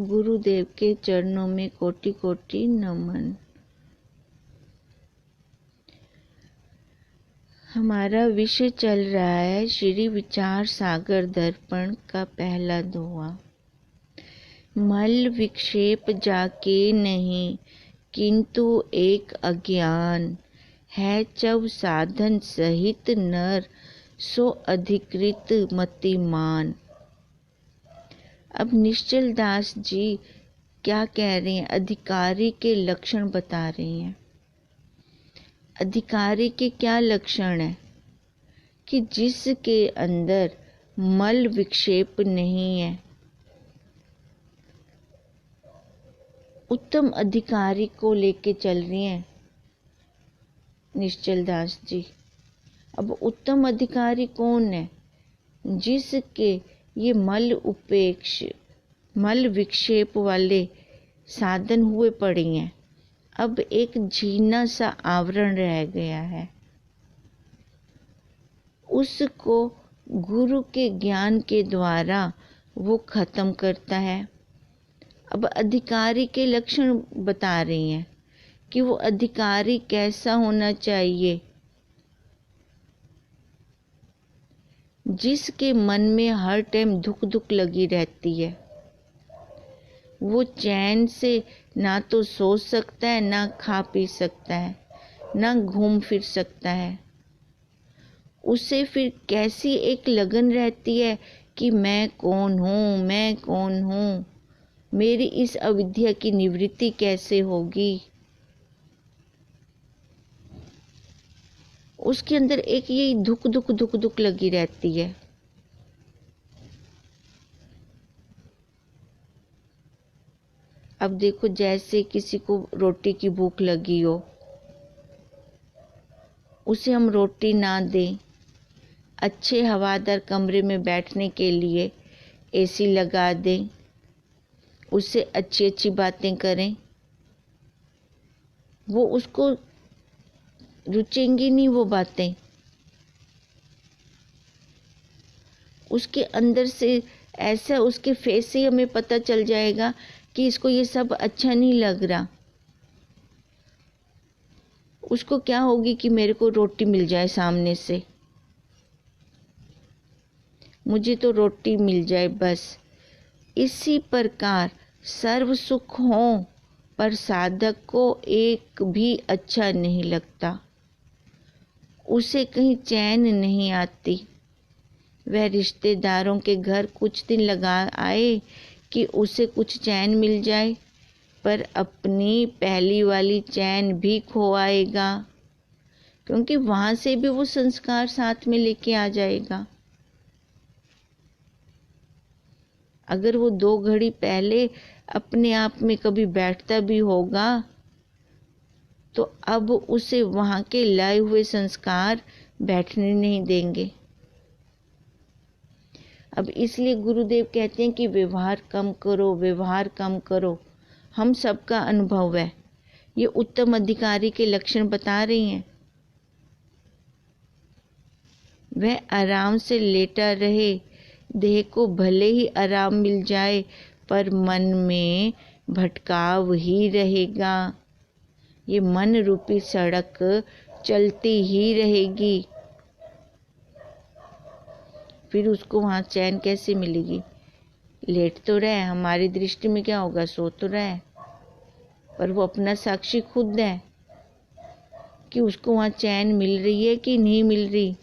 गुरुदेव के चरणों में कोटि कोटि नमन। हमारा विषय चल रहा है श्री विचार सागर दर्पण का पहला दोहा। मल विक्षेप जाके नहीं, किंतु एक अज्ञान है चव साधन सहित नर, सो अधिकृत मतिमान। अब निश्चल दास जी क्या कह रहे हैं? अधिकारी के लक्षण बता रहे हैं। अधिकारी के क्या लक्षण है? कि जिसके अंदर मल विक्षेप नहीं है, उत्तम अधिकारी को लेके चल रही हैं निश्चल दास जी। अब उत्तम अधिकारी कौन है? जिसके ये मल विक्षेप वाले साधन हुए पड़े हैं। अब एक झीना सा आवरण रह गया है, उसको गुरु के ज्ञान के द्वारा वो खत्म करता है। अब अधिकारी के लक्षण बता रही हैं कि वो अधिकारी कैसा होना चाहिए। जिसके मन में हर टाइम दुख दुख लगी रहती है, वो चैन से ना तो सो सकता है, ना खा पी सकता है, ना घूम फिर सकता है। उसे फिर कैसी एक लगन रहती है कि मैं कौन हूँ, मेरी इस अविद्या की निवृत्ति कैसे होगी। उसके अंदर एक ये दुख दुख लगी रहती है। अब देखो, जैसे किसी को रोटी की भूख लगी हो, उसे हम रोटी ना दें, अच्छे हवादार कमरे में बैठने के लिए एसी लगा दें, उससे अच्छी अच्छी बातें करें, वो उसको रुचेंगी नहीं वो बातें। उसके अंदर से ऐसा, उसके फेस से हमें पता चल जाएगा कि इसको ये सब अच्छा नहीं लग रहा। उसको क्या होगी कि मेरे को रोटी मिल जाए सामने से, मुझे तो रोटी मिल जाए बस। इसी प्रकार सर्व सुख हो पर साधक को एक भी अच्छा नहीं लगता, उसे कहीं चैन नहीं आती। वह रिश्तेदारों के घर कुछ दिन लगा आए कि उसे कुछ चैन मिल जाए, पर अपनी पहली वाली चैन भी खो आएगा, क्योंकि वहां से भी वो संस्कार साथ में लेके आ जाएगा। अगर वो 2 घड़ी पहले अपने आप में कभी बैठता भी होगा, तो अब उसे वहां के लाए हुए संस्कार बैठने नहीं देंगे। अब इसलिए गुरुदेव कहते हैं कि व्यवहार कम करो, व्यवहार कम करो। हम सबका अनुभव है। ये उत्तम अधिकारी के लक्षण बता रही हैं। वह आराम से लेटा रहे, देह को भले ही आराम मिल जाए, पर मन में भटकाव ही रहेगा। ये मन रूपी सड़क चलती ही रहेगी। फिर उसको वहाँ चैन कैसे मिलेगी? लेट तो रहा है, हमारी दृष्टि में क्या होगा, सो तो रहा है, पर वो अपना साक्षी खुद है कि उसको वहाँ चैन मिल रही है कि नहीं मिल रही।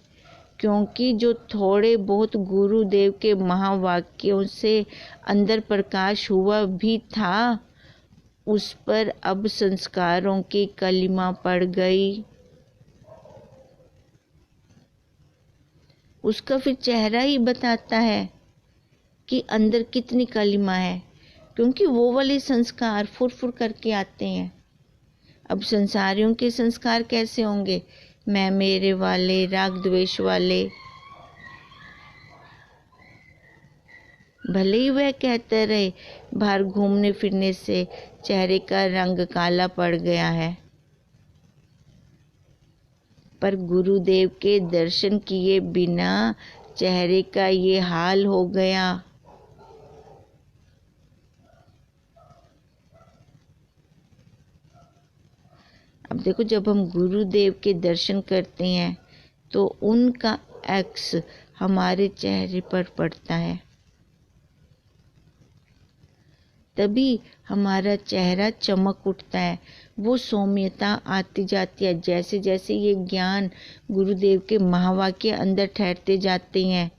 क्योंकि जो थोड़े बहुत गुरुदेव के महावाक्यों से अंदर प्रकाश हुआ भी था, उस पर अब संस्कारों की कलिमा पड़ गई। उसका फिर चेहरा ही बताता है कि अंदर कितनी कलिमा है, क्योंकि वो वाले संस्कार फुर करके आते हैं। अब संसारियों के संस्कार कैसे होंगे? मैं मेरे वाले, राग द्वेष वाले। भले ही वह कहते रहे बाहर घूमने फिरने से चेहरे का रंग काला पड़ गया है, पर गुरुदेव के दर्शन किए बिना चेहरे का ये हाल हो गया। देखो, जब हम गुरुदेव के दर्शन करते हैं तो उनका एक्स हमारे चेहरे पर पड़ता है, तभी हमारा चेहरा चमक उठता है, वो सौम्यता आती जाती है। जैसे जैसे ये ज्ञान गुरुदेव के महावाक्य अंदर ठहरते जाते हैं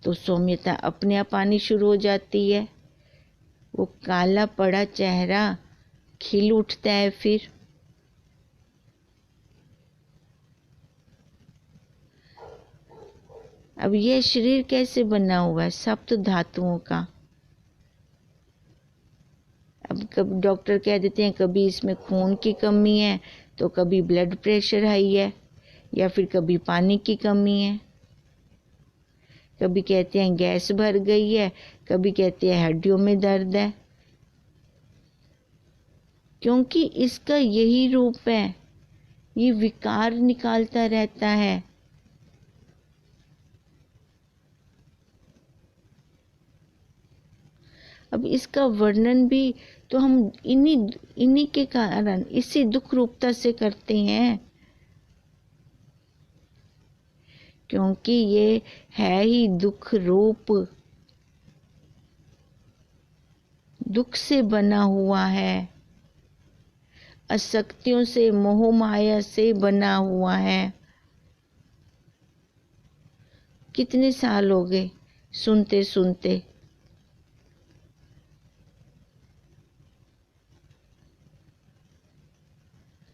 तो सौम्यता अपने आप आनी शुरू हो जाती है। वो काला पड़ा चेहरा खिल उठता है। फिर अब यह शरीर कैसे बना हुआ है? सप्त धातुओं का। अब कभी डॉक्टर कह देते हैं कभी इसमें खून की कमी है, तो कभी ब्लड प्रेशर हाई है, या फिर कभी पानी की कमी है, कभी कहते हैं गैस भर गई है, कभी कहते हैं हड्डियों में दर्द है, क्योंकि इसका यही रूप है, ये विकार निकालता रहता है। अब इसका वर्णन भी तो हम इन्हीं के कारण, इसी दुख रूपता से करते हैं, क्योंकि ये है ही दुख रूप, दुख से बना हुआ है, आसक्तियों से, मोह माया से बना हुआ है। कितने साल हो गए सुनते सुनते।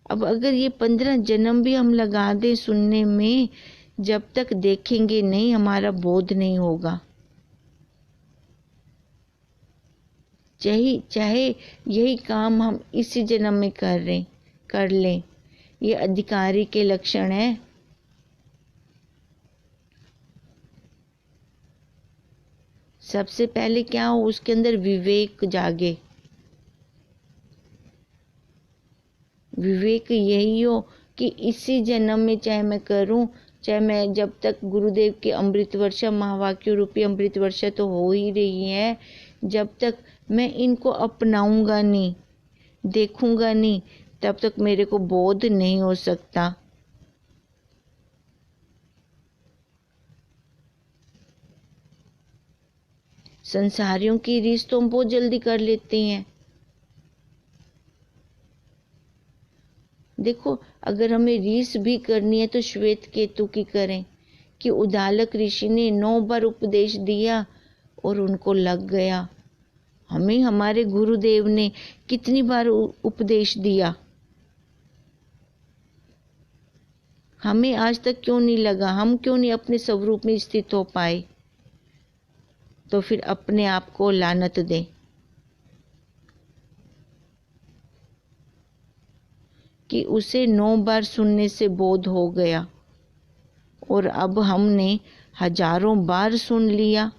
अब अगर ये 15 जन्म भी हम लगा दें सुनने में, जब तक देखेंगे नहीं हमारा बोध नहीं होगा। चाहे यही काम हम इसी जन्म में कर लें, ये अधिकारी के लक्षण है। सबसे पहले क्या हो, उसके अंदर विवेक जागे। विवेक यही हो कि इसी जन्म में चाहे मैं करूं, चाहे मैं, जब तक गुरुदेव की अमृत वर्षा, महावाक्य रूपी अमृत वर्षा तो हो ही रही है, जब तक मैं इनको अपनाऊंगा नहीं, देखूंगा नहीं, तब तक मेरे को बोध नहीं हो सकता। संसारियों की रीस तो हम बहुत जल्दी कर लेते हैं। देखो, अगर हमें रीस भी करनी है तो श्वेत केतु की करें, कि उद्दालक ऋषि ने 9 बार उपदेश दिया और उनको लग गया। हमें हमारे गुरुदेव ने कितनी बार उपदेश दिया, हमें आज तक क्यों नहीं लगा? हम क्यों नहीं अपने स्वरूप में स्थित हो पाए? तो फिर अपने आप को लानत दें कि उसे 9 बार सुनने से बोध हो गया और अब हमने हजारों बार सुन लिया,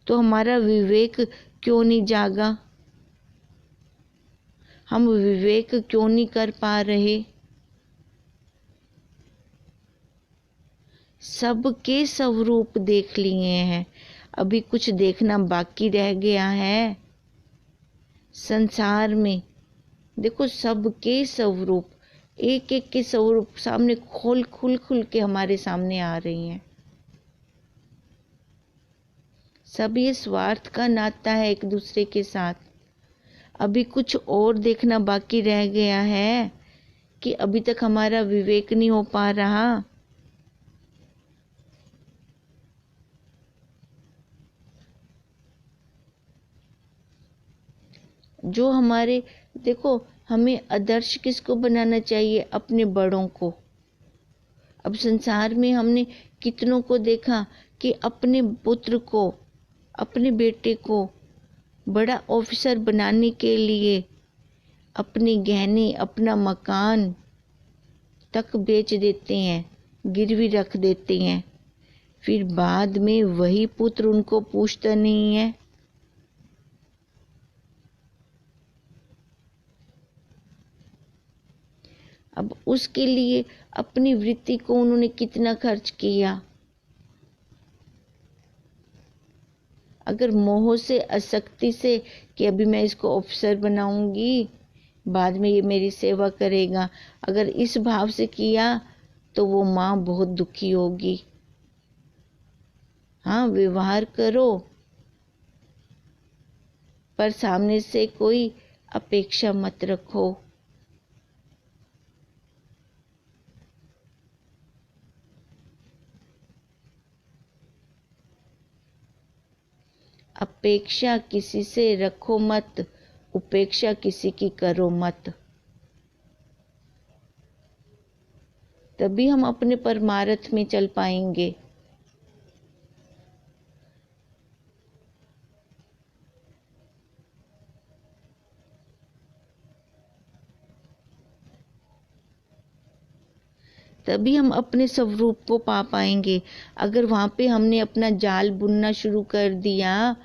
तो हमारा विवेक क्यों नहीं जागा? हम विवेक क्यों नहीं कर पा रहे? सबके स्वरूप देख लिए हैं, अभी कुछ देखना बाकी रह गया है। संसार में देखो, सबके स्वरूप, एक एक के स्वरूप सामने खुल के हमारे सामने आ रही हैं। सब ये स्वार्थ का नाता है एक दूसरे के साथ। अभी कुछ और देखना बाकी रह गया है कि अभी तक हमारा विवेक नहीं हो पा रहा। जो हमारे, देखो, हमें आदर्श किसको बनाना चाहिए? अपने बड़ों को। अब संसार में हमने कितनों को देखा कि अपने पुत्र को, अपने बेटे को बड़ा ऑफिसर बनाने के लिए अपने गहने, अपना मकान तक बेच देते हैं, गिरवी रख देते हैं। फिर बाद में वही पुत्र उनको पूछता नहीं है। अब उसके लिए अपनी वृत्ति को उन्होंने कितना खर्च किया। अगर मोह से, आसक्ति से कि अभी मैं इसको अफसर बनाऊंगी, बाद में ये मेरी सेवा करेगा, अगर इस भाव से किया तो वो माँ बहुत दुखी होगी। हाँ, व्यवहार करो पर सामने से कोई अपेक्षा मत रखो। अपेक्षा किसी से रखो मत, उपेक्षा किसी की करो मत। तभी हम अपने परमार्थ में चल पाएंगे। तभी हम अपने स्वरूप को पा पाएंगे। अगर वहां पे हमने अपना जाल बुनना शुरू कर दिया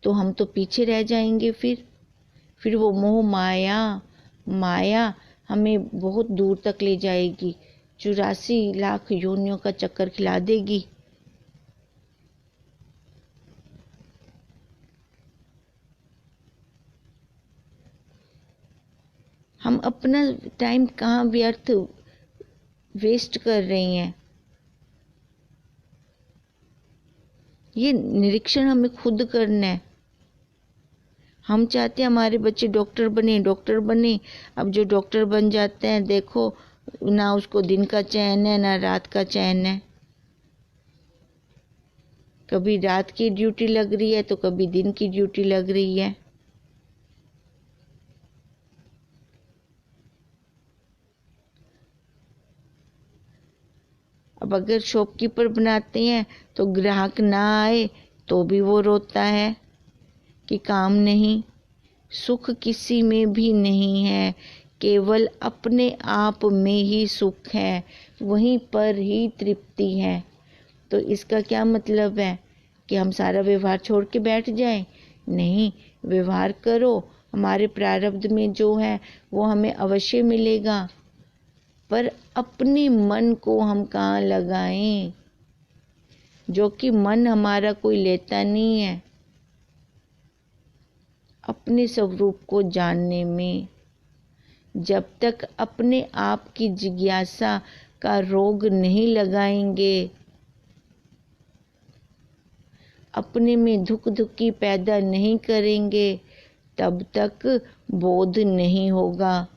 तो हम तो पीछे रह जाएंगे। फिर वो मोह माया माया हमें बहुत दूर तक ले जाएगी, 84 लाख योनियों का चक्कर खिला देगी। हम अपना टाइम कहाँ व्यर्थ वेस्ट कर रही हैं, ये निरीक्षण हमें खुद करना है। हम चाहते हैं हमारे बच्चे डॉक्टर बने। अब जो डॉक्टर बन जाते हैं, देखो ना उसको दिन का चैन है ना रात का चैन है। कभी रात की ड्यूटी लग रही है तो कभी दिन की ड्यूटी लग रही है। अब अगर शॉपकीपर बनाते हैं तो ग्राहक ना आए तो भी वो रोता है कि काम नहीं। सुख किसी में भी नहीं है, केवल अपने आप में ही सुख है, वहीं पर ही तृप्ति है। तो इसका क्या मतलब है कि हम सारा व्यवहार छोड़ के बैठ जाएं? नहीं, व्यवहार करो, हमारे प्रारब्ध में जो है वो हमें अवश्य मिलेगा, पर अपने मन को हम कहाँ लगाएं, जो कि मन हमारा कोई लेता नहीं है। अपने स्वरूप को जानने में जब तक अपने आप की जिज्ञासा का रोग नहीं लगाएंगे, अपने में धुक धुकी पैदा नहीं करेंगे, तब तक बोध नहीं होगा।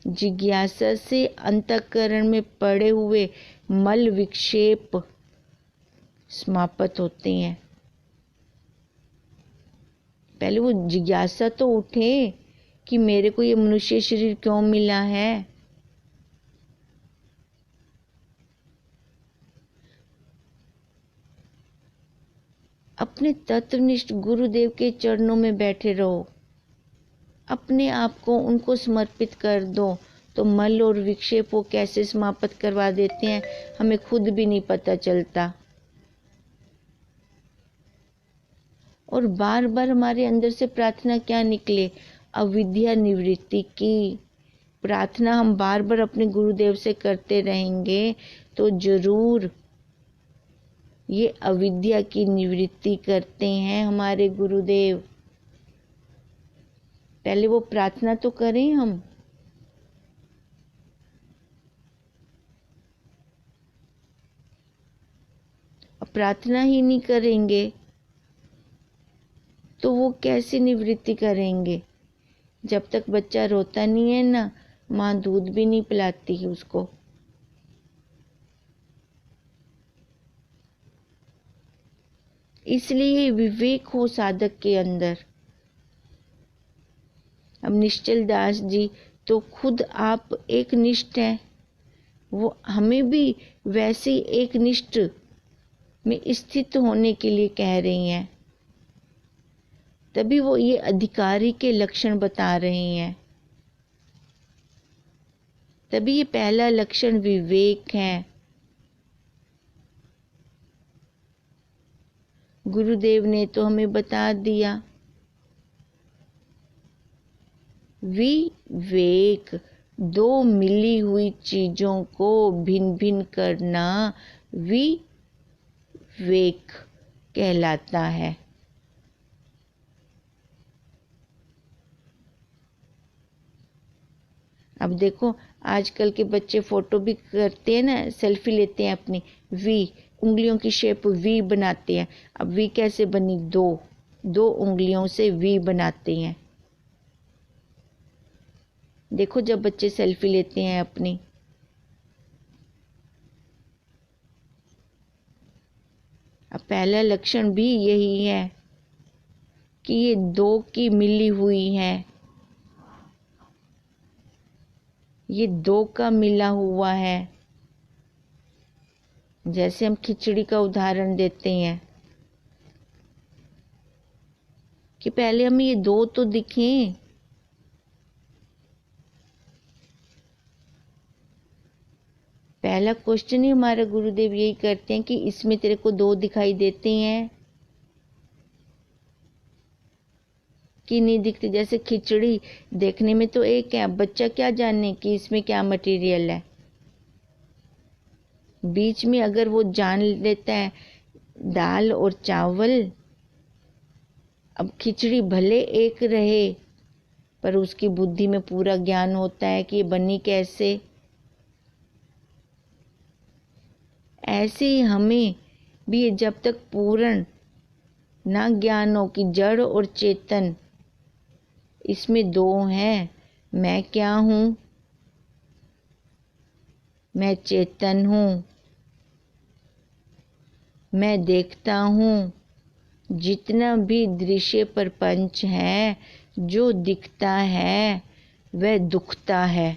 जिज्ञासा से अंतःकरण में पड़े हुए मल विक्षेप समाप्त होते हैं। पहले वो जिज्ञासा तो उठे कि मेरे को ये मनुष्य शरीर क्यों मिला है। अपने तत्वनिष्ठ गुरुदेव के चरणों में बैठे रहो, अपने आप को उनको समर्पित कर दो, तो मल और विक्षेप वो कैसे समाप्त करवा देते हैं हमें खुद भी नहीं पता चलता। और बार बार हमारे अंदर से प्रार्थना क्या निकले? अविद्या निवृत्ति की प्रार्थना हम बार बार अपने गुरुदेव से करते रहेंगे तो जरूर ये अविद्या की निवृत्ति करते हैं हमारे गुरुदेव। पहले वो प्रार्थना तो करें हम। प्रार्थना ही नहीं करेंगे तो वो कैसे निवृत्ति करेंगे? जब तक बच्चा रोता नहीं है ना, माँ दूध भी नहीं पिलाती है उसको। इसलिए विवेक हो साधक के अंदर। अब निश्चल दास जी तो खुद आप एक निष्ठ हैं, वो हमें भी वैसे एक निष्ठ में स्थित होने के लिए कह रही हैं। तभी वो ये अधिकारी के लक्षण बता रहे हैं। तभी ये पहला लक्षण विवेक है। गुरुदेव ने तो हमें बता दिया। विवेक, दो मिली हुई चीजों को भिन्न भिन्न करना विवेक विवेक कहलाता है। अब देखो आजकल के बच्चे फोटो भी करते हैं ना, सेल्फी लेते हैं अपनी, वी उंगलियों की शेप वी बनाते हैं। अब वी कैसे बनी? दो उंगलियों से वी बनाते हैं। देखो जब बच्चे सेल्फी लेते हैं अपनी, अब पहला लक्षण भी यही है कि ये दो की मिली हुई है, ये दो का मिला हुआ है। जैसे हम खिचड़ी का उदाहरण देते हैं कि पहले हमें ये दो तो दिखें, पहला क्वेश्चन ही हमारा गुरुदेव यही करते हैं कि इसमें तेरे को दो दिखाई देते हैं कि नहीं दिखते। जैसे खिचड़ी देखने में तो एक है, बच्चा क्या जाने कि इसमें क्या मटेरियल है। बीच में अगर वो जान लेता है दाल और चावल, अब खिचड़ी भले एक रहे पर उसकी बुद्धि में पूरा ज्ञान होता है कि ये बनी कैसे। ऐसे ही हमें भी जब तक पूर्ण ना ज्ञान हो कि जड़ और चेतन इसमें दो हैं, मैं क्या हूँ? मैं चेतन हूँ, मैं देखता हूँ। जितना भी दृश्य प्रपंच है, जो दिखता है वह दुखता है,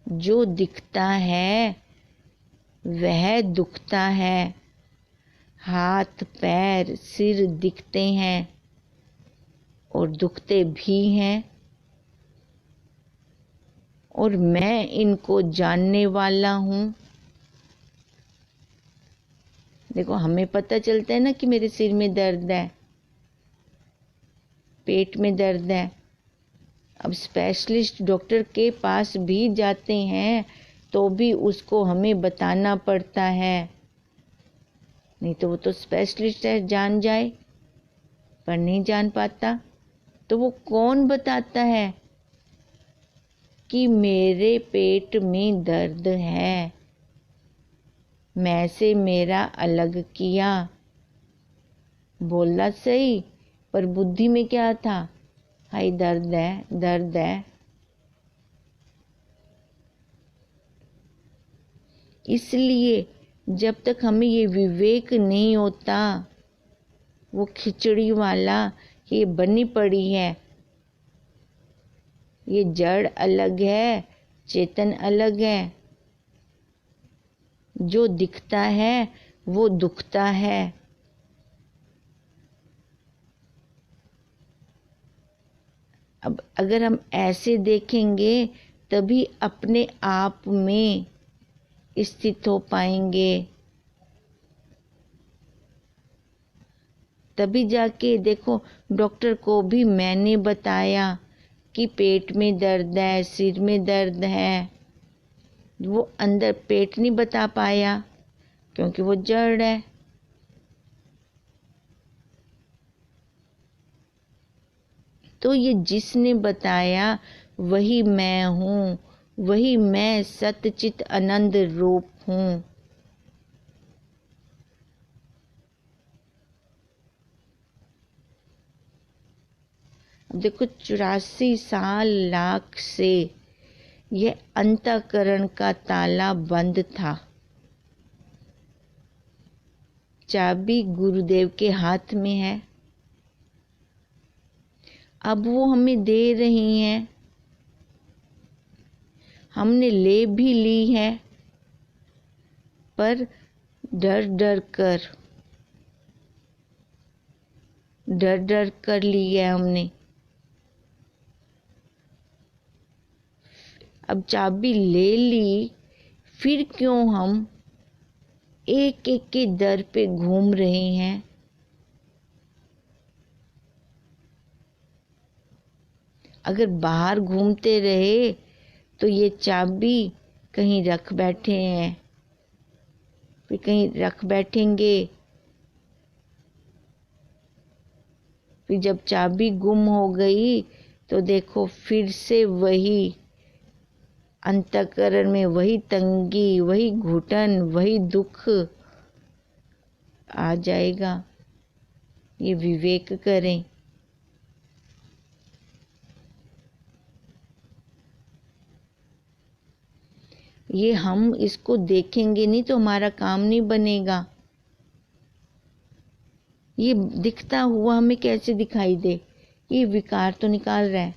जो दिखता है वह दुखता है। हाथ पैर सिर दिखते हैं और दुखते भी हैं, और मैं इनको जानने वाला हूँ। देखो हमें पता चलता है ना कि मेरे सिर में दर्द है, पेट में दर्द है। अब स्पेशलिस्ट डॉक्टर के पास भी जाते हैं तो भी उसको हमें बताना पड़ता है, नहीं तो वो तो स्पेशलिस्ट है, जान जाए पर नहीं जान पाता। तो वो कौन बताता है कि मेरे पेट में दर्द है, मैं से मेरा अलग किया। बोला सही पर बुद्धि में क्या था? हाय दर्द है, दर्द है। इसलिए जब तक हमें ये विवेक नहीं होता, वो खिचड़ी वाला ये बनी पड़ी है, ये जड़ अलग है चेतन अलग है, जो दिखता है वो दुखता है। अब अगर हम ऐसे देखेंगे तभी अपने आप में स्थित हो पाएंगे, तभी जाके देखो डॉक्टर को भी मैंने बताया कि पेट में दर्द है, सिर में दर्द है, वो अंदर पेट नहीं बता पाया क्योंकि वो जड़ है। तो ये जिसने बताया वही मैं हूँ, वही मैं सतचित आनंद रूप हूँ। देखो 84 साल लाख से यह अंतःकरण का ताला बंद था, चाबी गुरुदेव के हाथ में है। अब वो हमें दे रही हैं, हमने ले भी ली है पर डर डर कर ली है हमने। अब चाबी ले ली, फिर क्यों हम एक एक के दर पे घूम रहे हैं? अगर बाहर घूमते रहे तो ये चाबी कहीं रख बैठे हैं, फिर कहीं रख बैठेंगे, फिर जब चाबी गुम हो गई तो देखो फिर से वही अंतःकरण में वही तंगी, वही घुटन, वही दुख आ जाएगा। ये विवेक करें। ये हम इसको देखेंगे नहीं तो हमारा काम नहीं बनेगा। ये दिखता हुआ हमें कैसे दिखाई दे? ये विकार तो निकाल रहा है,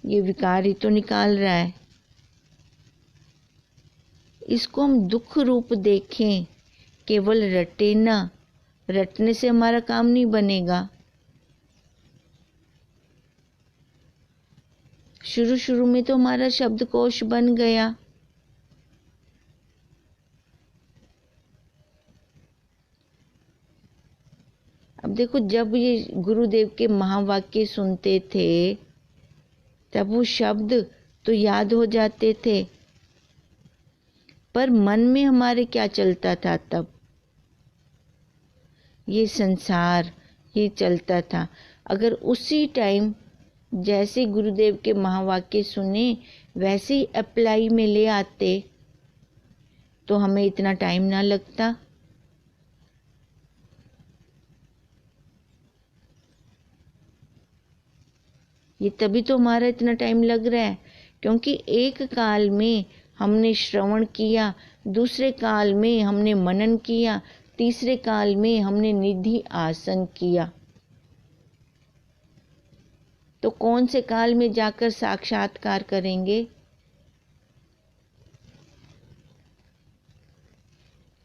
ये विकार ही तो निकाल रहा है। इसको हम दुख रूप देखें, केवल रटे ना, रटने से हमारा काम नहीं बनेगा। शुरू शुरू में तो हमारा शब्दकोश बन गया, अब देखो जब ये गुरुदेव के महावाक्य सुनते थे तब वो शब्द तो याद हो जाते थे, पर मन में हमारे क्या चलता था तब? ये संसार ये चलता था। अगर उसी टाइम जैसे गुरुदेव के महावाक्य सुने वैसे ही अप्लाई में ले आते तो हमें इतना टाइम ना लगता। ये तभी तो हमारा इतना टाइम लग रहा है, क्योंकि एक काल में हमने श्रवण किया, दूसरे काल में हमने मनन किया, तीसरे काल में हमने निधि आसन किया। तो कौन से काल में जाकर साक्षात्कार करेंगे?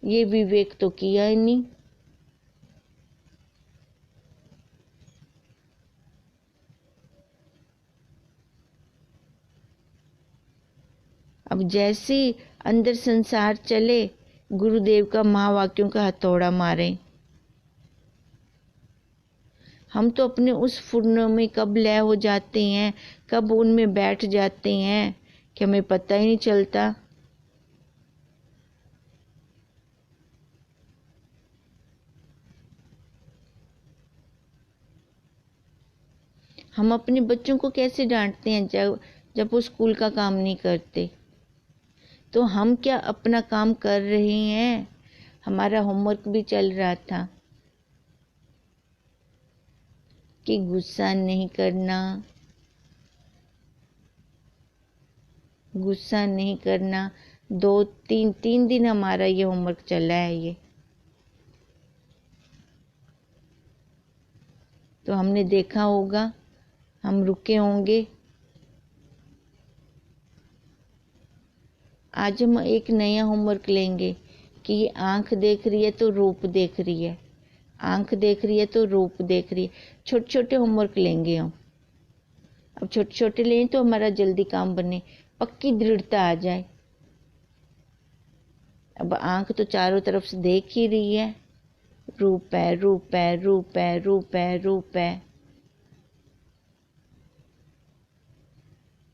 ये विवेक तो किया ही नहीं। अब जैसे अंदर संसार चले, गुरुदेव का महावाक्यों का हथौड़ा मारे। हम तो अपने उस फुर्नों में कब लय हो जाते हैं, कब उनमें बैठ जाते हैं कि हमें पता ही नहीं चलता। हम अपने बच्चों को कैसे डांटते हैं जब वो स्कूल का काम नहीं करते? तो हम क्या अपना काम कर रहे हैं? हमारा होमवर्क भी चल रहा था कि गुस्सा नहीं करना, गुस्सा नहीं करना। 2-3 दिन हमारा ये होमवर्क चला है ये। तो हमने देखा होगा, हम रुके होंगे। आज हम एक नया होमवर्क लेंगे कि ये आँख देख रही है तो रूप देख रही है, आँख देख रही है तो रूप देख रही है। छोटे छोटे होमवर्क लेंगे हम। अब छोटे छोटे लें तो हमारा जल्दी काम बने, पक्की दृढ़ता आ जाए। अब आँख तो चारों तरफ से देख ही रही है, रूप है, रूप है, रूप है, रूप है, रूप है।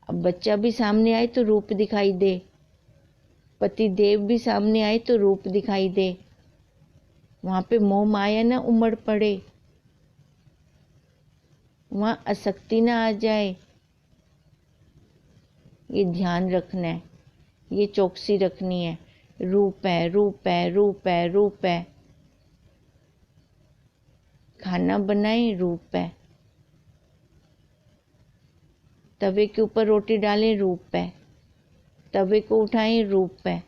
अब बच्चा भी सामने आए तो रूप दिखाई दे, पति देव भी सामने आए तो रूप दिखाई दे, वहां पे मोह माया ना उमड़ पड़े, वहां आसक्ति ना आ जाए। ये ध्यान रखना है, ये चौकसी रखनी है। रूप है, रूप है, रूप है, रूप है। खाना बनाए, रूप है। तवे के ऊपर रोटी डालें, रूप है। तवे को उठाएं, रूप है।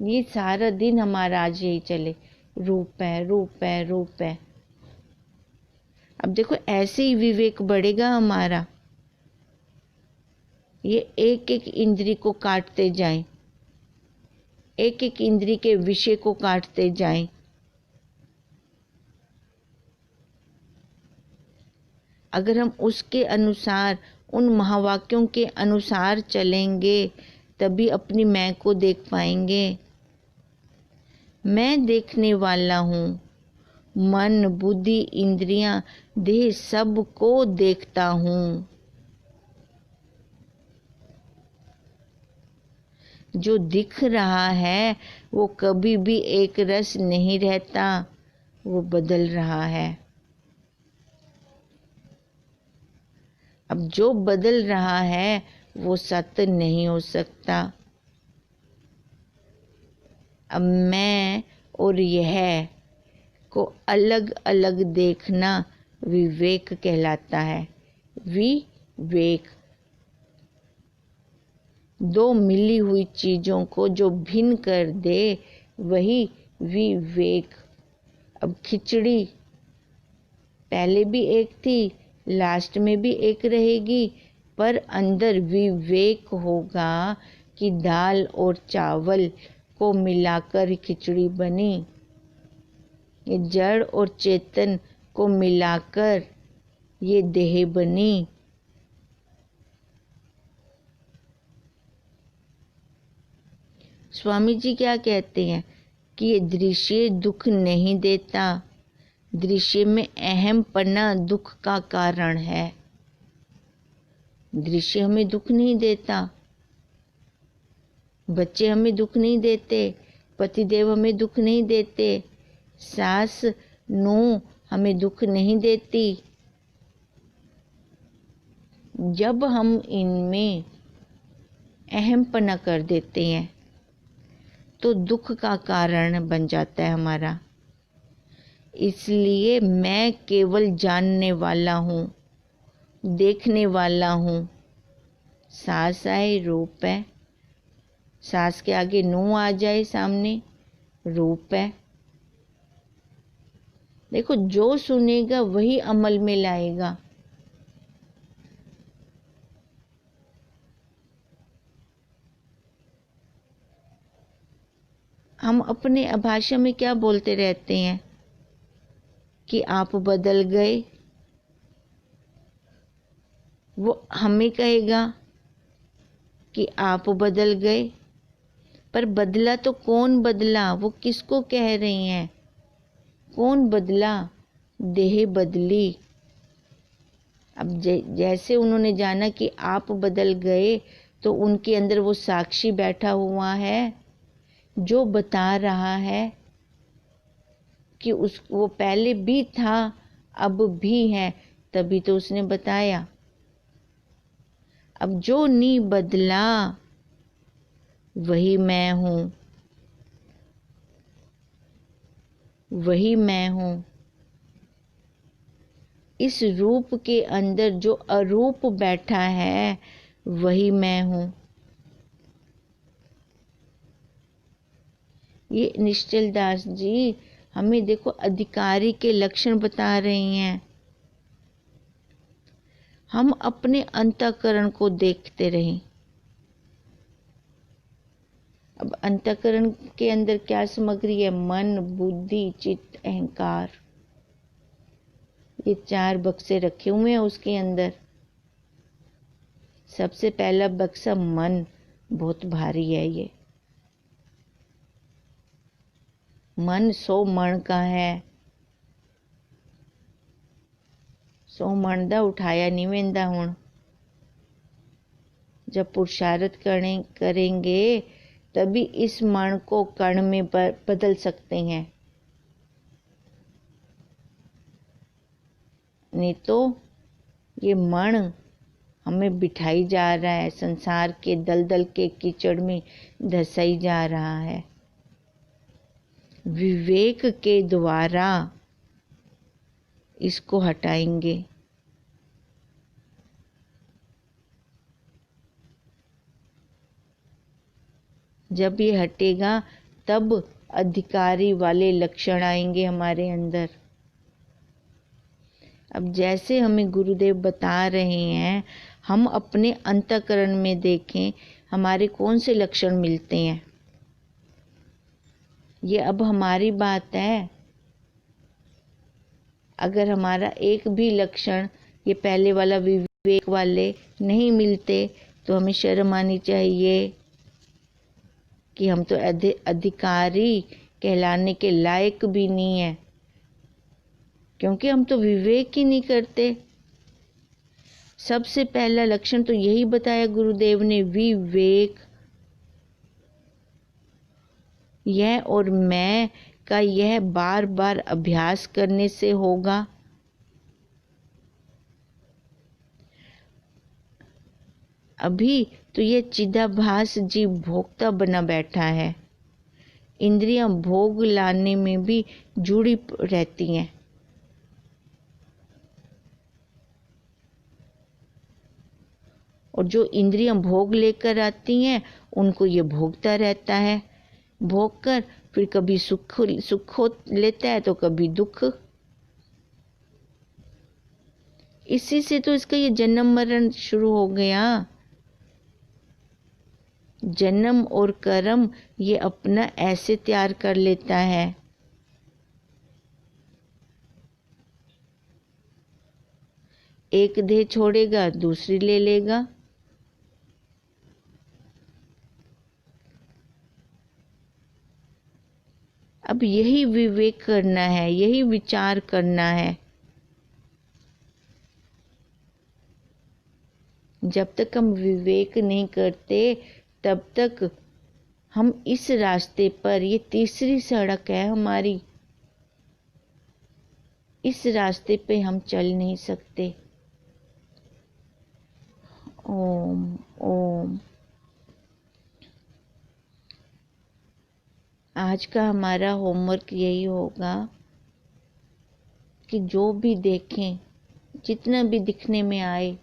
ये सारा दिन हमारा आज यही चले, रूप है, रूप है, रूप है। अब देखो ऐसे ही विवेक बढ़ेगा हमारा। ये एक एक इंद्री को काटते जाएं, एक एक इंद्री के विषय को काटते जाएं। अगर हम उसके अनुसार, उन महावाक्यों के अनुसार चलेंगे तभी अपनी मैं को देख पाएंगे। मैं देखने वाला हूँ, मन, बुद्धि, इंद्रियां, देह सब को देखता हूँ। जो दिख रहा है वो कभी भी एक रस नहीं रहता, वो बदल रहा है। अब जो बदल रहा है वो सत्य नहीं हो सकता। अब मैं और यह को अलग अलग देखना विवेक कहलाता है। विवेक, दो मिली हुई चीजों को जो भिन्न कर दे वही विवेक। अब खिचड़ी पहले भी एक थी, लास्ट में भी एक रहेगी, पर अंदर विवेक होगा कि दाल और चावल को मिलाकर खिचड़ी बनी। ये जड़ और चेतन को मिलाकर ये देह बनी। स्वामी जी क्या कहते हैं कि ये दृश्य दुख नहीं देता, दृश्य में अहम पना दुख का कारण है। दृश्य हमें दुख नहीं देता, बच्चे हमें दुख नहीं देते, पतिदेव हमें दुख नहीं देते, सास नूह हमें दुख नहीं देती। जब हम इनमें अहमपना कर देते हैं तो दुख का कारण बन जाता है हमारा। इसलिए मैं केवल जानने वाला हूँ, देखने वाला हूँ। सास आए रूप है, सास के आगे नूह आ जाए सामने रूप है। देखो, जो सुनेगा वही अमल में लाएगा। हम अपने भाषा में क्या बोलते रहते हैं कि आप बदल गए, वो हमें कहेगा कि आप बदल गए, पर बदला तो कौन बदला, वो किसको कह रही हैं? कौन बदला? देह बदली। अब जैसे उन्होंने जाना कि आप बदल गए तो उनके अंदर वो साक्षी बैठा हुआ है जो बता रहा है कि वो पहले भी था अब भी है, तभी तो उसने बताया। अब जो नहीं बदला वही मैं हूँ, वही मैं हूँ। इस रूप के अंदर जो अरूप बैठा है वही मैं हूँ। ये निश्चल दास जी हमें देखो अधिकारी के लक्षण बता रही हैं। हम अपने अंतःकरण को देखते रहें। अब अंतःकरण के अंदर क्या सामग्री है? मन, बुद्धि, चित्त, अहंकार। ये 4 बक्से रखे हुए हैं उसके अंदर। सबसे पहला बक्सा मन, बहुत भारी है ये। मन 100 मण का है। 100 मण दा उठाया नहीं वेंदा हुण। जब पुरुषार्थ करेंगे तभी इस मण को कण में बदल सकते हैं, नहीं तो ये मण हमें बिठाई जा रहा है, संसार के दलदल के कीचड़ में धसाई जा रहा है। विवेक के द्वारा इसको हटाएंगे। जब ये हटेगा तब अधिकारी वाले लक्षण आएंगे हमारे अंदर। अब जैसे हमें गुरुदेव बता रहे हैं, हम अपने अंतःकरण में देखें हमारे कौन से लक्षण मिलते हैं। ये अब हमारी बात है। अगर हमारा एक भी लक्षण ये पहले वाला विवेक वाले नहीं मिलते तो हमें शर्म आनी चाहिए कि हम तो अधिकारी कहलाने के लायक भी नहीं है, क्योंकि हम तो विवेक ही नहीं करते। सबसे पहला लक्षण तो यही बताया गुरुदेव ने, विवेक। यह और मैं का यह बार बार अभ्यास करने से होगा। अभी तो यह चिदाभास जीव भोक्ता बना बैठा है। इंद्रियां भोग लाने में भी जुड़ी रहती हैं। और जो इंद्रियां भोग लेकर आती हैं उनको ये भोगता रहता है। भोग कर फिर कभी सुख लेता है तो कभी दुख। इसी से तो इसका ये जन्म मरण शुरू हो गया। जन्म और कर्म ये अपना ऐसे तैयार कर लेता है। एक देह छोड़ेगा दूसरी ले लेगा। अब यही विवेक करना है, यही विचार करना है। जब तक हम विवेक नहीं करते तब तक हम इस रास्ते पर, ये तीसरी सड़क है हमारी, इस रास्ते पे हम चल नहीं सकते। ओम ओम। आज का हमारा होमवर्क यही होगा कि जो भी देखें, जितना भी दिखने में आए,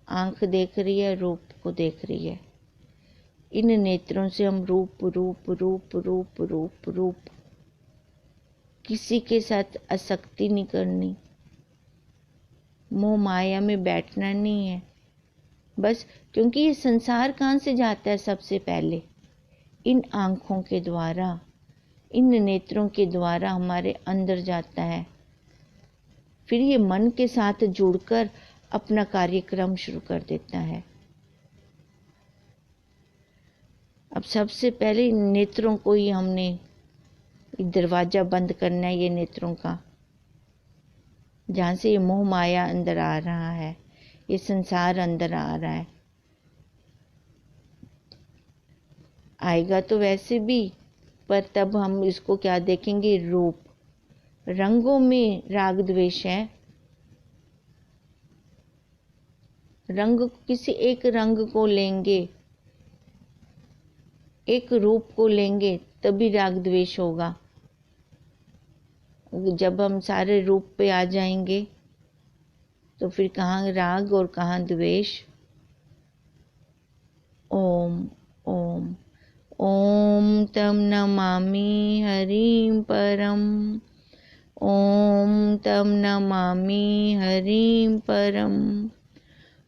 आंख देख रही है, रूप को देख रही है, इन नेत्रों से हम रूप रूप रूप रूप रूप रूप, किसी के साथ आसक्ति नहीं करनी, मोह माया में बैठना नहीं है बस। क्योंकि ये संसार कहाँ से जाता है? सबसे पहले इन आंखों के द्वारा, इन नेत्रों के द्वारा हमारे अंदर जाता है। फिर ये मन के साथ जुड़कर अपना कार्यक्रम शुरू कर देता है। अब सबसे पहले इन नेत्रों को ही हमने दरवाजा बंद करना है, ये नेत्रों का, जहाँ से ये मोह माया अंदर आ रहा है, ये संसार अंदर आ रहा है। आएगा तो वैसे भी, पर तब हम इसको क्या देखेंगे? रूप। रंगों में राग द्वेष है। रंग, किसी एक रंग को लेंगे, एक रूप को लेंगे तभी राग द्वेष होगा। जब हम सारे रूप पे आ जाएंगे तो फिर कहाँ राग और कहाँ द्वेष। ओम ओम ओम तम नमामि हरिं परम। ओम तम नमामि हरिं परम।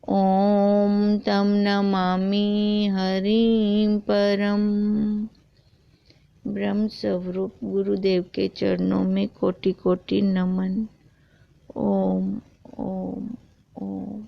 ओम तम नमामि हरिं परम। ब्रह्म स्वरूप गुरुदेव के चरणों में कोटि कोटि नमन। ओम ओम ओम।